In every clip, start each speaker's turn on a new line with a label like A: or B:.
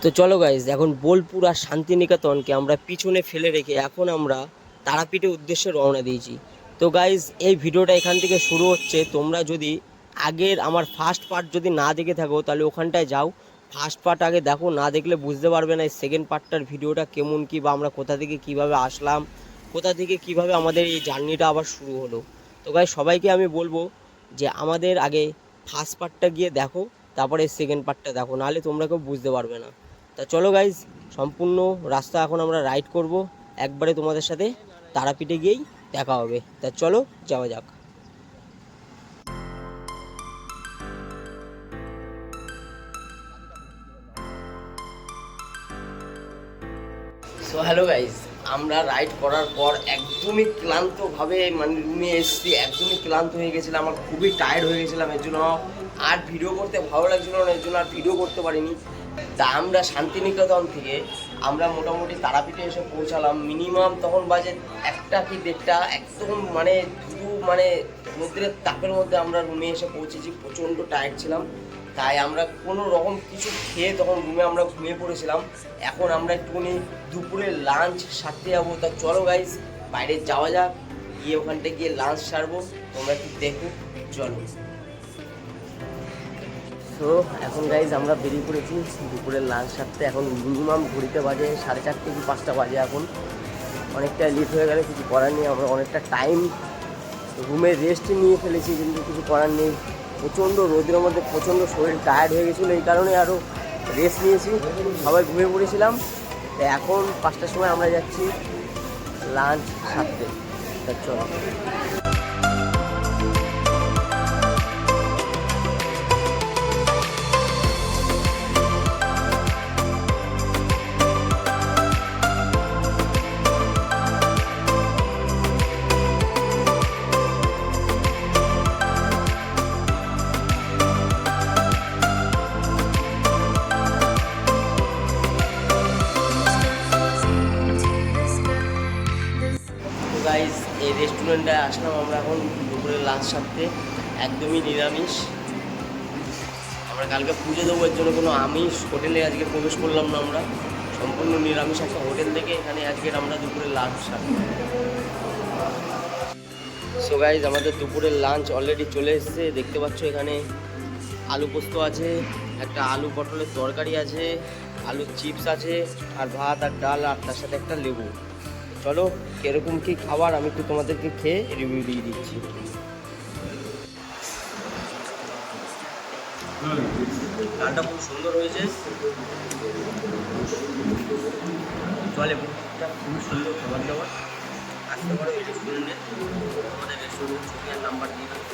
A: তো চলো গাইজ, এখন বোলপুর আর শান্তিনিকেতনকে আমরা পিছনে ফেলে রেখে এখন আমরা তারাপীঠের উদ্দেশ্যে রওনা দিয়েছি। তো গাইজ, এই ভিডিওটা এখান থেকে শুরু হচ্ছে। তোমরা যদি আগের আমার ফার্স্ট পার্ট যদি না দেখে থাকো তাহলে ওখানটায় যাও, ফার্স্ট পার্ট আগে দেখো, না দেখলে বুঝতে পারবে না এই সেকেন্ড পার্টটার ভিডিওটা কেমন কী, বা আমরা কোথা থেকে কিভাবে আসলাম, কোথা থেকে কিভাবে আমাদের এই জার্নিটা আবার শুরু হলো। তো গাইজ, সবাইকে আমি বলবো যে আমাদের আগে ফার্স্ট পার্টটা গিয়ে দেখো, তারপরে সেকেন্ড পার্টটা দেখো, নাহলে তোমরা কেউ বুঝতে পারবে না। তা চলো গাইজ, সম্পূর্ণ রাস্তা এখন আমরা রাইড করব, একবারে তোমাদের সাথে তারাপীঠে গিয়েই দেখা হবে। তা চলো যাওয়া যাক। সো হ্যালো গাইজ, আমরা রাইড করার পর একদমই ক্লান্তভাবে মানে রুমে এসেছি, একদমই ক্লান্ত হয়ে গেছিলাম, আমার খুবই টায়ার্ড হয়ে গেছিলাম, এর জন্য আর ভিডিও করতে ভালো লাগছিল না, এর জন্য আর ভিডিও করতে পারিনি। তা আমরা শান্তিনিকেতন থেকে আমরা মোটামুটি তারাপীঠে এসে পৌঁছালাম, মিনিমাম তখন বাজে 1টা কি 1:30, একদম মানে ধুধু মানে রোদ্রের তাপের মধ্যে আমরা রুমে এসে পৌঁছেছি, প্রচণ্ড টায়ার্ড ছিলাম। তাই আমরা কোনো রকম কিছু খেয়ে তখন রুমে আমরা ঘুমিয়ে পড়েছিলাম। এখন আমরা একটুখানি দুপুরে লাঞ্চ সারতে যাবো। তা চলো গাইজ, বাইরে যাওয়া যাক, গিয়ে ওখানটা গিয়ে লাঞ্চ সারবো, তোমরা একটু দেখো, চলো। তো এখন গাইজ আমরা বেরিয়ে পড়েছি দুপুরের লাঞ্চ সারতে। এখন মিনিমাম ঘড়িতে বাজে 4:30 কি 5টা বাজে। এখন অনেকটা লেট হয়ে গেলে কিছু করার নেই, আমরা অনেকটা টাইম রুমে রেস্ট নিয়ে ফেলেছি, কিন্তু কিছু করার নেই। প্রচণ্ড রোদের মধ্যে প্রচণ্ড শরীর টায়ার্ড হয়ে গেছিলো, এই কারণে আরও রেস্ট নিয়েছি, সবাই ঘুমিয়ে পড়েছিলাম। তো এখন 5টার সময় আমরা যাচ্ছি লাঞ্চ সারতে। তা চলো। গাইজ, এই রেস্টুরেন্টে আসলাম আমরা এখন দুপুরে লাঞ্চ সারতে, একদমই নিরামিষ। আমরা কালকে পুজো দেবো, এর জন্য কোনো আমিষ হোটেলে আজকে প্রবেশ করলাম না, আমরা সম্পূর্ণ নিরামিষ একটা হোটেল থেকে এখানে আজকের আমরা দুপুরে লাঞ্চ সারব। সো গাইজ, আমাদের দুপুরের লাঞ্চ অলরেডি চলে এসেছে, দেখতে পাচ্ছ এখানে আলু পোস্ত আছে, একটা আলু পটলের তরকারি আছে, আলু চিপস আছে, আর ভাত আর ডাল, আর তার সাথে একটা লেবু। চলো, কিরকম কী খাবার আমি একটু তোমাদেরকে খেয়ে রিভিউ দিয়ে দিচ্ছি। ডালটা খুব সুন্দর হয়েছে, চলে, খুব সুন্দর খাবার দাবার। আসতে পারো এই রেস্টুরেন্টে, আমাদের রেস্টুরেন্টের ছবি আর নাম্বার দিয়ে দেবো।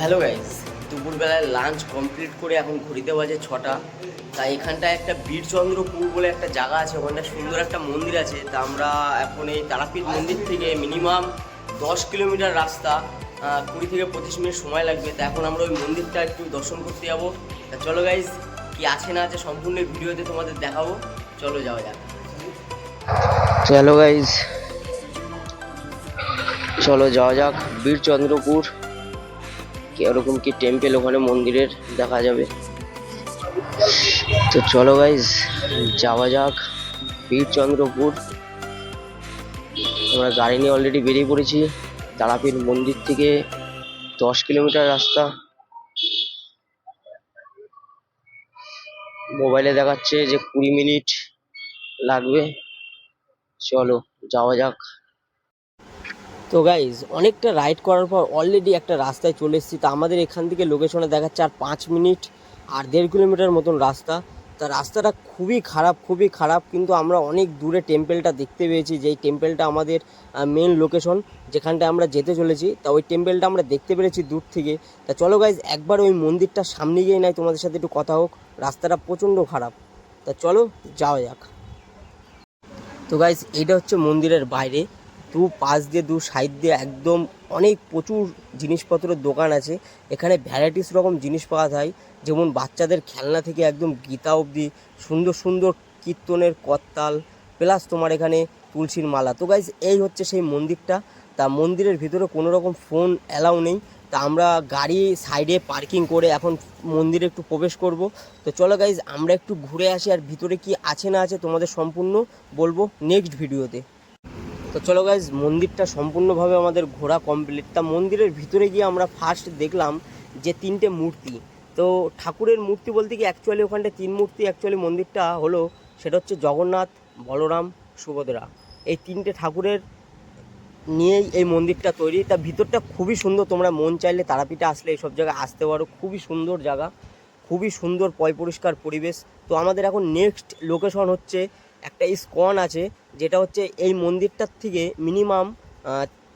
A: হ্যালো গাইজ, দুপুরবেলায় লাঞ্চ কমপ্লিট করে এখন ঘড়িতে বাজে 6টা। তাই এখানটায় একটা বীরচন্দ্রপুর বলে একটা জায়গা আছে, ওখানটা সুন্দর একটা মন্দির আছে। তা আমরা এখন এই তারাপীঠ মন্দির থেকে মিনিমাম 10 কিলোমিটার রাস্তা, 20 থেকে 25 মিনিট সময় লাগবে। তা এখন আমরা ওই মন্দিরটা একটু দর্শন করতে যাবো। তা চলো গাইজ, কি আছে না আছে সম্পূর্ণ ভিডিওতে তোমাদের দেখাবো, চলো যাওয়া যাক। চলো গাইজ, চলো যাওয়া যাক বীরচন্দ্রপুর, কিরকম কি টেম্পেল ওখানে মন্দিরের দেখা যাবে। তো চলো গাইজ, যাওয়া যাক বীরচন্দ্রপুর। আমরা গাড়ি নিয়ে অলরেডি বেরিয়ে পড়েছি, তারাপীঠ মন্দির থেকে 10 কিলোমিটার রাস্তা। মোবাইলে দেখাচ্ছে যে 20 মিনিট লাগবে, চলো যাওয়া যাক। তো গাইজ, অনেকটা রাইড করার পর অলরেডি একটা রাস্তায় চলে এসেছি। তা আমাদের এখান থেকে লোকেশনে দেখাচ্ছে আর 5 মিনিট আর 1.5 কিলোমিটার মতন রাস্তা। তা রাস্তাটা খুবই খারাপ, খুবই খারাপ, কিন্তু আমরা অনেক দূরে টেম্পেলটা দেখতে পেয়েছি, যেই টেম্পেলটা আমাদের মেন লোকেশন, যেখানটায় আমরা যেতে চলেছি। তা ওই টেম্পেলটা আমরা দেখতে পেরেছি দূর থেকে। তা চলো গাইজ, একবার ওই মন্দিরটার সামনে গিয়ে নাই তোমাদের সাথে একটু কথা হোক, রাস্তাটা প্রচণ্ড খারাপ। তা চলো যাওয়া যাক। তো গাইজ, এইটা হচ্ছে মন্দিরের বাইরে, পাশ দিয়ে সাইড দিয়ে একদম অনেক প্রচুর জিনিসপত্রের দোকান আছে। এখানে ভ্যারাইটিস রকম জিনিস পাওয়া যায়, যেমন বাচ্চাদের খেলনা থেকে একদম গীতা অবধি, সুন্দর সুন্দর কীর্তনের করতাল, প্লাস তোমার এখানে তুলসীর মালা। তো গাইজ, এই হচ্ছে সেই মন্দিরটা। তা মন্দিরের ভিতরে কোনো রকম ফোন অ্যালাউ নেই, তা আমরা গাড়ি সাইডে পার্কিং করে এখন মন্দিরে একটু প্রবেশ করব। তো চলো গাইজ আমরা একটু ঘুরে আসি, আর ভিতরে কি আছে না আছে তোমাদের সম্পূর্ণ বলবো নেক্সট ভিডিওতে। তো চলো গাইজ মন্দিরটা সম্পূর্ণভাবে আমাদের ঘোরা কমপ্লিট। তা মন্দিরের ভিতরে গিয়ে আমরা ফার্স্ট দেখলাম যে 3টে মূর্তি। তো ঠাকুরের মূর্তি বলতে কি অ্যাকচুয়ালি ওখানটা 3 মূর্তি। অ্যাকচুয়ালি মন্দিরটা হলো সেটা হচ্ছে জগন্নাথ, বলরাম, সুভদ্রা, এই 3টে ঠাকুরের নিয়েই এই মন্দিরটা তৈরি। তা ভিতরটা খুবই সুন্দর, তোমরা মন চাইলে তারাপীঠে আসলে এইসব জায়গায় আসতে পারো। খুবই সুন্দর জায়গা, খুবই সুন্দর পরিষ্কার পরিবেশ। তো আমাদের এখন নেক্সট লোকেশন হচ্ছে একটা ইস্কন আছে, যেটা হচ্ছে এই মন্দিরটার থেকে মিনিমাম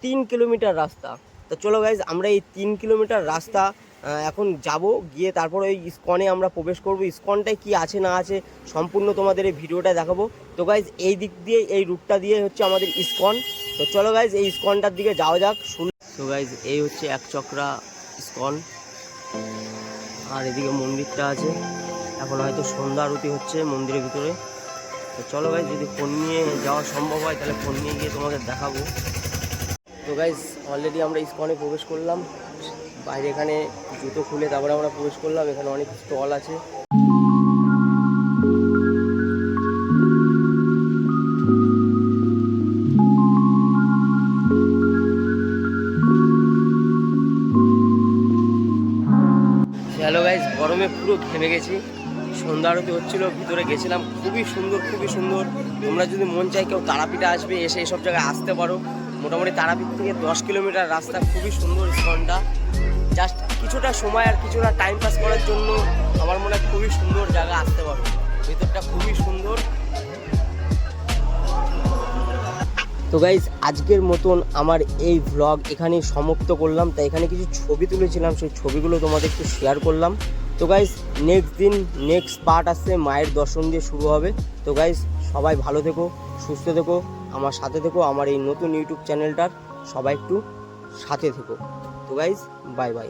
A: 3 কিলোমিটার রাস্তা। তো চলো গাইজ আমরা এই 3 কিলোমিটার রাস্তা এখন যাব, গিয়ে তারপর ওই ইস্কনে আমরা প্রবেশ করব। ইস্কনটায় কি আছে না আছে সম্পূর্ণ তোমাদের এই ভিডিওটা দেখাবো। তো গাইজ এই দিক দিয়ে এই রুটটা দিয়ে হচ্ছে আমাদের ইস্কন। তো চলো গাইজ এই ইস্কনটার দিকে যাওয়া যাক। তো গাইজ এই হচ্ছে একচক্রা ইস্কন, আর এদিকে মন্দিরটা আছে। এখন হয়তো সন্ধ্যা আরতি হচ্ছে মন্দিরের ভিতরে। তো চলো গাইজ যদি ফোন নিয়ে যাওয়া সম্ভব হয় তাহলে ফোন নিয়ে গিয়ে তোমাদের দেখাবো। তো গাইজ অলরেডি আমরা ইস্কনে প্রবেশ করলাম। বাইরে এখানে জুতো খুলে তারপরে আমরা প্রবেশ করলাম। এখানে অনেক স্টল আছে। হ্যালো গাইজ, গরমে পুরো ঘেমে গেছি। সন্ধ্যা আরতি হচ্ছিলো, ভিতরে গেছিলাম, খুবই সুন্দর খুবই সুন্দর। তোমরা যদি মন চাই কেউ তারাপীঠে আসবে, এসে এইসব জায়গায় আসতে পারো। মোটামুটি তারাপীঠ থেকে 10 কিলোমিটার রাস্তা। খুবই সুন্দর ইস্কনটা। জাস্ট কিছুটা সময় আর কিছুটা টাইম পাস করার জন্য আমার মনে হয় খুবই সুন্দর জায়গা, আসতে পারো। ভিতরটা খুবই সুন্দর। তো গাইজ আজকের মতন আমার এই ভ্লগ এখানেই সমাপ্ত করলাম। তাই এখানে কিছু ছবি তুলেছিলাম, সেই ছবিগুলো তোমাদের একটু শেয়ার করলাম। তো গাইজ নেক্সট দিন নেক্সট পার্ট আসছে, মায়ের দর্শন দিয়ে শুরু হবে। তো গাইজ সবাই ভালো থেকো, সুস্থ থেকো, আমার সাথে থেকো। আমার এই নতুন ইউটিউব চ্যানেলটার সবাই একটু সাথে থেকো। তো গাইজ বাই বাই।